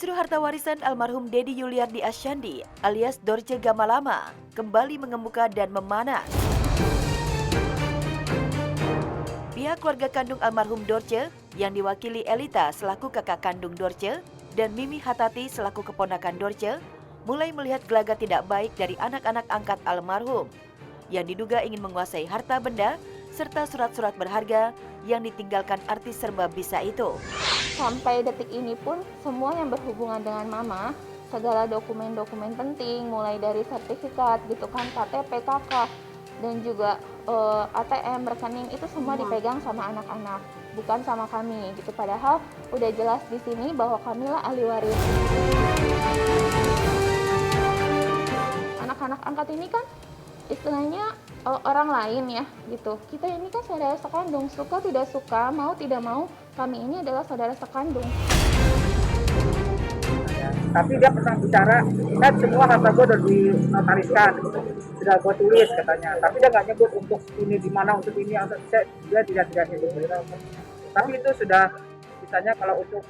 Kisruh harta warisan almarhum Dedi Yuliardi Asyandi alias Dorce Gamalama kembali mengemuka dan memanas. Pihak keluarga kandung almarhum Dorce yang diwakili Elita selaku kakak kandung Dorce dan Mimi Hatati selaku keponakan Dorce mulai melihat gelagat tidak baik dari anak-anak angkat almarhum yang diduga ingin menguasai harta benda serta surat-surat berharga yang ditinggalkan artis serba bisa itu. Sampai detik ini pun semua yang berhubungan dengan Mama, segala dokumen-dokumen penting mulai dari sertifikat gitu kan, KTP, KK dan juga ATM, rekening itu semua dipegang sama anak-anak, bukan sama kami gitu. Padahal udah jelas di sini bahwa kamilah ahli waris. Anak-anak angkat ini kan istilahnya orang lain ya gitu. Kita ini kan saudara sekandung, suka tidak suka, mau tidak mau, kami ini adalah saudara sekandung. Tapi dia pernah bicara, kan semua harta gue udah dinotariskan, sudah gue tulis katanya. Tapi dia nggak nyebut untuk ini di mana, untuk ini, untuk dia tidak nyebut. Tapi itu sudah, misalnya kalau untuk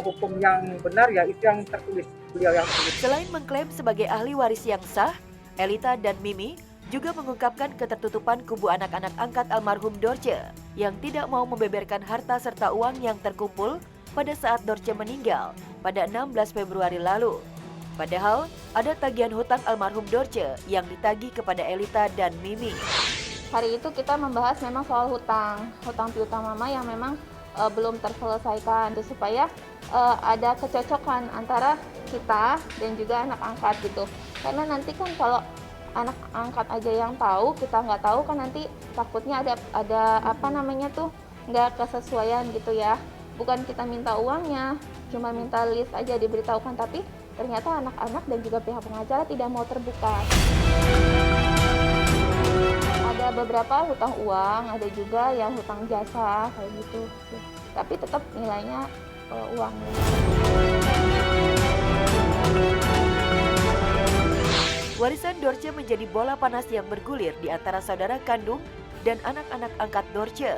hukum yang benar ya itu yang tertulis, beliau yang tulis. Selain mengklaim sebagai ahli waris yang sah, Elita dan Mimi juga mengungkapkan ketertutupan kubu anak-anak angkat almarhum Dorce yang tidak mau membeberkan harta serta uang yang terkumpul pada saat Dorce meninggal pada 16 Februari lalu. Padahal ada tagihan hutang almarhum Dorce yang ditagih kepada Elita dan Mimi. Hari itu kita membahas memang soal hutang piutang Mama yang memang belum terselesaikan, supaya ada kecocokan antara kita dan juga anak angkat gitu. Karena nanti kan kalau anak angkat aja yang tahu, kita nggak tahu kan nanti takutnya ada apa namanya tuh nggak kesesuaian gitu ya. Bukan kita minta uangnya, cuma minta list aja diberitahukan, tapi ternyata anak-anak dan juga pihak pengacara tidak mau terbuka. Ada beberapa hutang uang, ada juga yang hutang jasa kayak gitu. Tapi tetap nilainya uang. Warisan Dorce menjadi bola panas yang bergulir di antara saudara kandung dan anak-anak angkat Dorce.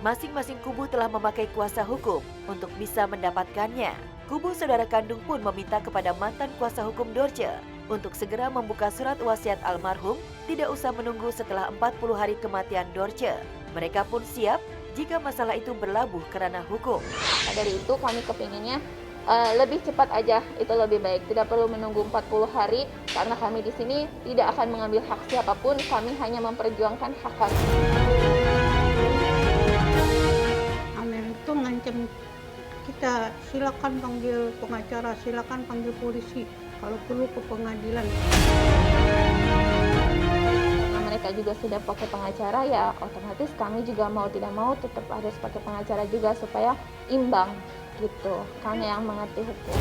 Masing-masing kubu telah memakai kuasa hukum untuk bisa mendapatkannya. Kubu saudara kandung pun meminta kepada mantan kuasa hukum Dorce untuk segera membuka surat wasiat almarhum, tidak usah menunggu setelah 40 hari kematian Dorce. Mereka pun siap jika masalah itu berlabuh ke ranah hukum. Nah, dari itu kami kepinginnya lebih cepat aja, itu lebih baik. Tidak perlu menunggu 40 hari karena kami di sini tidak akan mengambil hak siapapun, kami hanya memperjuangkan hak kami. Amel itu ngancam kita, silakan panggil pengacara, silakan panggil polisi, kalau perlu ke pengadilan. Karena mereka juga sudah pakai pengacara, ya otomatis kami juga mau tidak mau tetap harus pakai pengacara juga supaya imbang gitu, kan yang mengerti hukum.